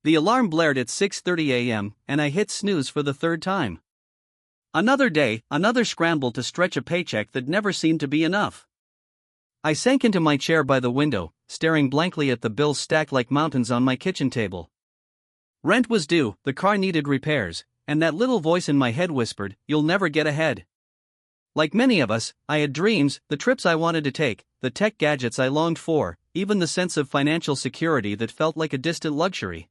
The alarm blared at 6:30 a.m., and I hit snooze for the third time. Another day, another scramble to stretch a paycheck that never seemed to be enough. I sank into my chair by the window, staring blankly at the bills stacked like mountains on my kitchen table. Rent was due, the car needed repairs, and that little voice in my head whispered, "You'll never get ahead." Like many of us, I had dreams, the trips I wanted to take, the tech gadgets I longed for, even the sense of financial security that felt like a distant luxury.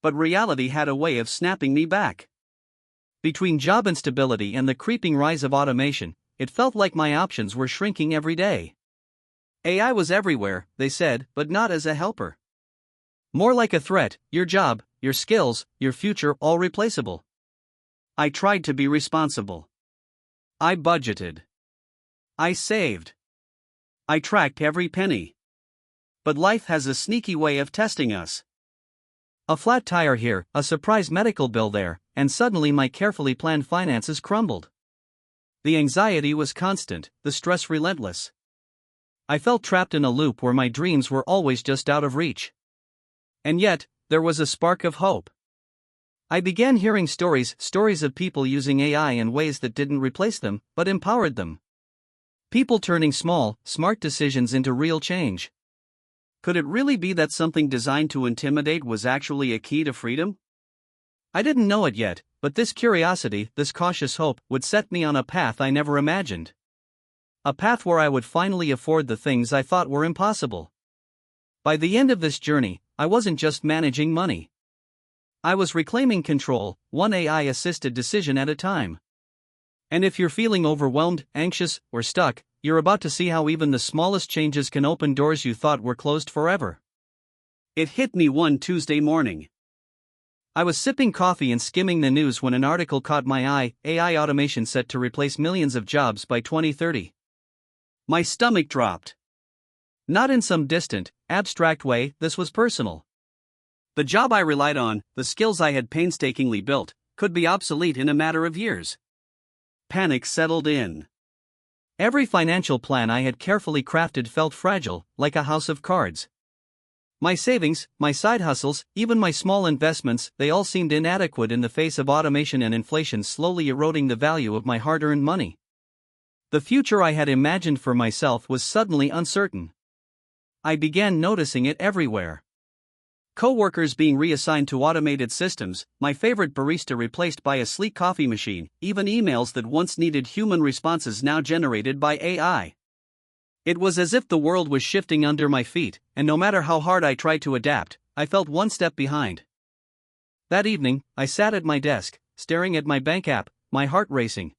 But reality had a way of snapping me back. Between job instability and the creeping rise of automation, it felt like my options were shrinking every day. AI was everywhere, they said, but not as a helper. More like a threat, your job, your skills, your future all replaceable. I tried to be responsible. I budgeted. I saved. I tracked every penny. But life has a sneaky way of testing us. A flat tire here, a surprise medical bill there, and suddenly my carefully planned finances crumbled. The anxiety was constant, the stress relentless. I felt trapped in a loop where my dreams were always just out of reach. And yet, there was a spark of hope. I began hearing stories of people using AI in ways that didn't replace them, but empowered them. People turning small, smart decisions into real change. Could it really be that something designed to intimidate was actually a key to freedom? I didn't know it yet, but this curiosity, this cautious hope, would set me on a path I never imagined. A path where I would finally afford the things I thought were impossible. By the end of this journey, I wasn't just managing money. I was reclaiming control, one AI-assisted decision at a time. And if you're feeling overwhelmed, anxious, or stuck, you're about to see how even the smallest changes can open doors you thought were closed forever. It hit me one Tuesday morning. I was sipping coffee and skimming the news when an article caught my eye: AI automation set to replace millions of jobs by 2030. My stomach dropped. Not in some distant, abstract way, this was personal. The job I relied on, the skills I had painstakingly built, could be obsolete in a matter of years. Panic settled in. Every financial plan I had carefully crafted felt fragile, like a house of cards. My savings, my side hustles, even my small investments, they all seemed inadequate in the face of automation and inflation slowly eroding the value of my hard-earned money. The future I had imagined for myself was suddenly uncertain. I began noticing it everywhere. Co-workers being reassigned to automated systems, my favorite barista replaced by a sleek coffee machine, even emails that once needed human responses now generated by AI. It was as if the world was shifting under my feet, and no matter how hard I tried to adapt, I felt one step behind. That evening, I sat at my desk, staring at my bank app, my heart racing.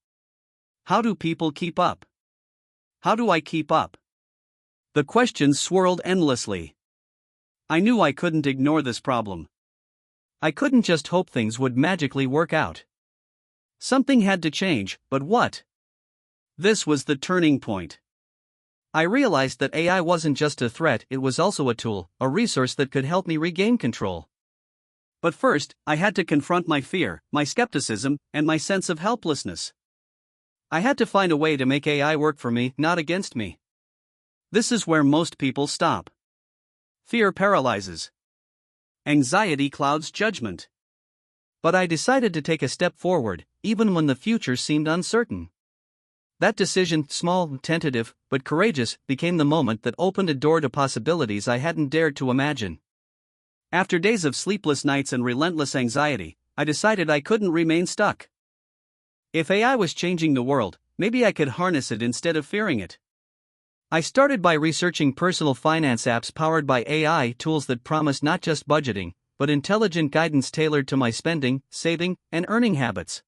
How do people keep up? How do I keep up? The questions swirled endlessly. I knew I couldn't ignore this problem. I couldn't just hope things would magically work out. Something had to change, but what? This was the turning point. I realized that AI wasn't just a threat, it was also a tool, a resource that could help me regain control. But first, I had to confront my fear, my skepticism, and my sense of helplessness. I had to find a way to make AI work for me, not against me. This is where most people stop. Fear paralyzes. Anxiety clouds judgment. But I decided to take a step forward, even when the future seemed uncertain. That decision, small, tentative, but courageous, became the moment that opened a door to possibilities I hadn't dared to imagine. After days of sleepless nights and relentless anxiety, I decided I couldn't remain stuck. If AI was changing the world, maybe I could harness it instead of fearing it. I started by researching personal finance apps powered by AI, tools that promise not just budgeting, but intelligent guidance tailored to my spending, saving, and earning habits.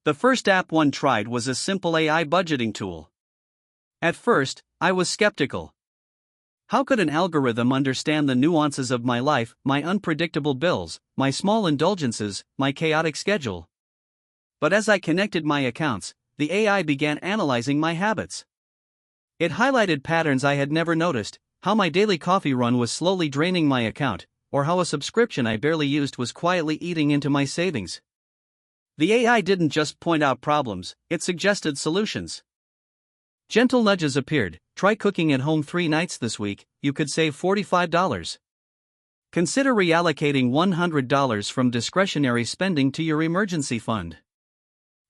The first app one tried was a simple AI budgeting tool. At first, I was skeptical. How could an algorithm understand the nuances of my life, my unpredictable bills, my small indulgences, my chaotic schedule? But as I connected my accounts, the AI began analyzing my habits. It highlighted patterns I had never noticed, how my daily coffee run was slowly draining my account, or how a subscription I barely used was quietly eating into my savings. The AI didn't just point out problems, it suggested solutions. Gentle nudges appeared: try cooking at home 3 nights this week, you could save $45. Consider reallocating $100 from discretionary spending to your emergency fund.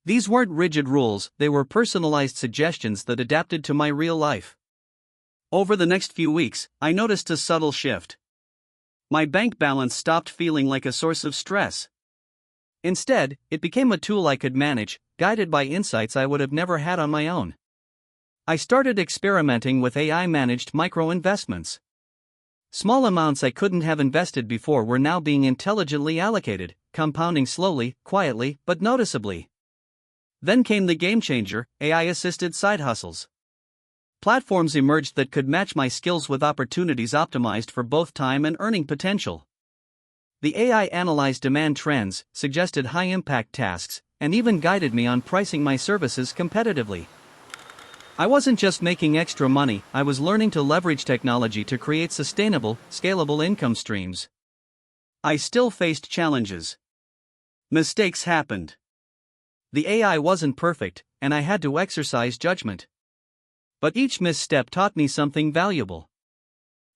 These weren't rigid rules, they were personalized suggestions that adapted to my real life. Over the next few weeks, I noticed a subtle shift. My bank balance stopped feeling like a source of stress. Instead, it became a tool I could manage, guided by insights I would have never had on my own. I started experimenting with AI-managed micro-investments. Small amounts I couldn't have invested before were now being intelligently allocated, compounding slowly, quietly, but noticeably. Then came the game changer, AI-assisted side hustles. Platforms emerged that could match my skills with opportunities optimized for both time and earning potential. The AI analyzed demand trends, suggested high-impact tasks, and even guided me on pricing my services competitively. I wasn't just making extra money, I was learning to leverage technology to create sustainable, scalable income streams. I still faced challenges. Mistakes happened. The AI wasn't perfect, and I had to exercise judgment. But each misstep taught me something valuable.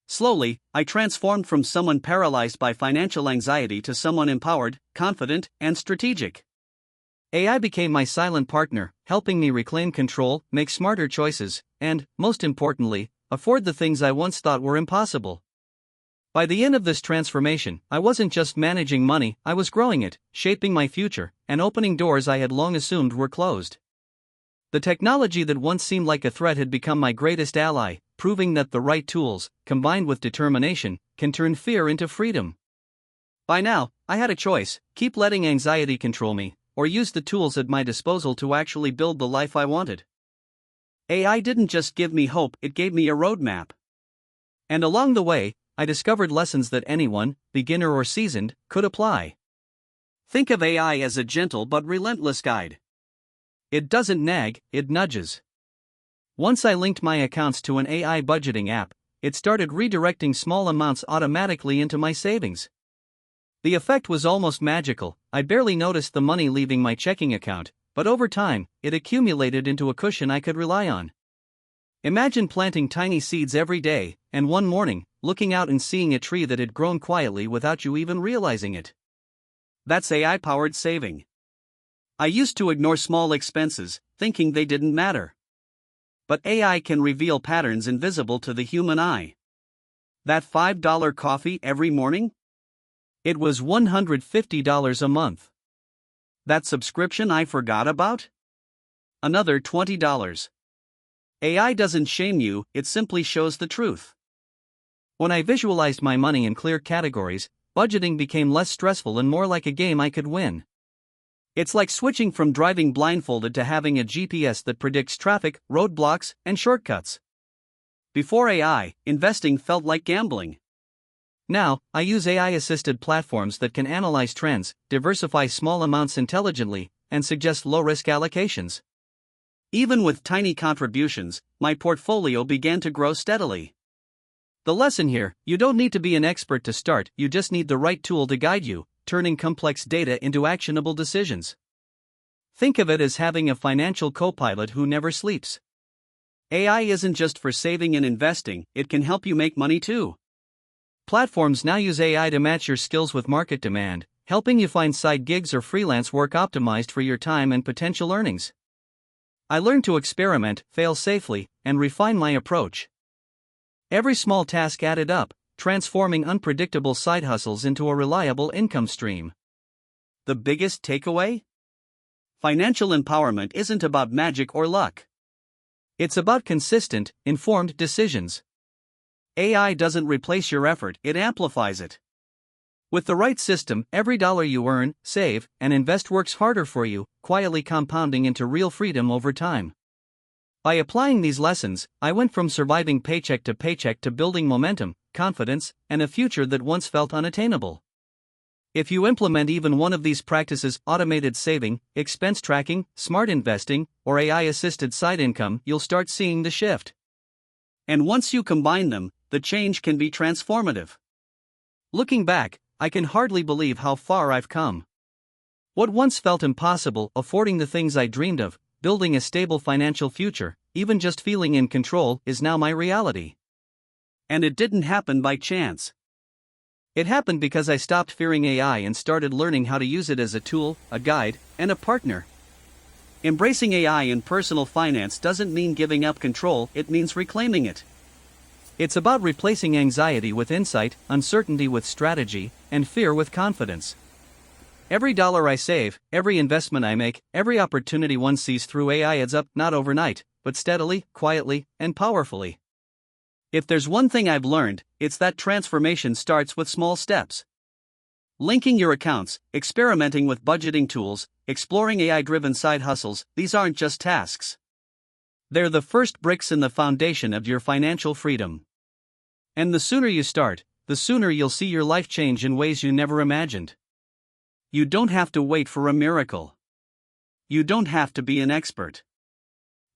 Slowly, I transformed from someone paralyzed by financial anxiety to someone empowered, confident, and strategic. AI became my silent partner, helping me reclaim control, make smarter choices, and, most importantly, afford the things I once thought were impossible. By the end of this transformation, I wasn't just managing money, I was growing it, shaping my future, and opening doors I had long assumed were closed. The technology that once seemed like a threat had become my greatest ally, proving that the right tools, combined with determination, can turn fear into freedom. By now, I had a choice: keep letting anxiety control me, or use the tools at my disposal to actually build the life I wanted. AI didn't just give me hope, it gave me a roadmap. And along the way, I discovered lessons that anyone, beginner or seasoned, could apply. Think of AI as a gentle but relentless guide. It doesn't nag, it nudges. Once I linked my accounts to an AI budgeting app, it started redirecting small amounts automatically into my savings. The effect was almost magical. I barely noticed the money leaving my checking account, but over time, it accumulated into a cushion I could rely on. Imagine planting tiny seeds every day, and one morning, looking out and seeing a tree that had grown quietly without you even realizing it. That's AI-powered saving. I used to ignore small expenses, thinking they didn't matter. But AI can reveal patterns invisible to the human eye. That $5 coffee every morning? It was $150 a month. That subscription I forgot about? Another $20. AI doesn't shame you, it simply shows the truth. When I visualized my money in clear categories, budgeting became less stressful and more like a game I could win. It's like switching from driving blindfolded to having a GPS that predicts traffic, roadblocks, and shortcuts. Before AI, investing felt like gambling. Now, I use AI-assisted platforms that can analyze trends, diversify small amounts intelligently, and suggest low-risk allocations. Even with tiny contributions, my portfolio began to grow steadily. The lesson here: you don't need to be an expert to start, you just need the right tool to guide you, turning complex data into actionable decisions. Think of it as having a financial co-pilot who never sleeps. AI isn't just for saving and investing, it can help you make money too. Platforms now use AI to match your skills with market demand, helping you find side gigs or freelance work optimized for your time and potential earnings. I learned to experiment, fail safely, and refine my approach. Every small task added up, transforming unpredictable side hustles into a reliable income stream. The biggest takeaway? Financial empowerment isn't about magic or luck. It's about consistent, informed decisions. AI doesn't replace your effort, it amplifies it. With the right system, every dollar you earn, save, and invest works harder for you, quietly compounding into real freedom over time. By applying these lessons, I went from surviving paycheck to building momentum, confidence, and a future that once felt unattainable. If you implement even one of these practices: automated saving, expense tracking, smart investing, or AI-assisted side income, you'll start seeing the shift. And once you combine them, the change can be transformative. Looking back, I can hardly believe how far I've come. What once felt impossible, affording the things I dreamed of, building a stable financial future, even just feeling in control, is now my reality. And it didn't happen by chance. It happened because I stopped fearing AI and started learning how to use it as a tool, a guide, and a partner. Embracing AI in personal finance doesn't mean giving up control, it means reclaiming it. It's about replacing anxiety with insight, uncertainty with strategy, and fear with confidence. Every dollar I save, every investment I make, every opportunity one sees through AI adds up, not overnight, but steadily, quietly, and powerfully. If there's one thing I've learned, it's that transformation starts with small steps. Linking your accounts, experimenting with budgeting tools, exploring AI-driven side hustles, these aren't just tasks. They're the first bricks in the foundation of your financial freedom. And the sooner you start, the sooner you'll see your life change in ways you never imagined. You don't have to wait for a miracle. You don't have to be an expert.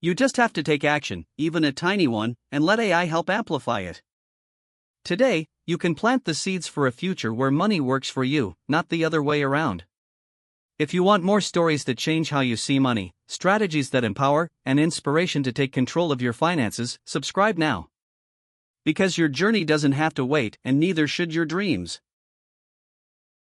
You just have to take action, even a tiny one, and let AI help amplify it. Today, you can plant the seeds for a future where money works for you, not the other way around. If you want more stories that change how you see money, strategies that empower, and inspiration to take control of your finances, subscribe now. Because your journey doesn't have to wait, and neither should your dreams.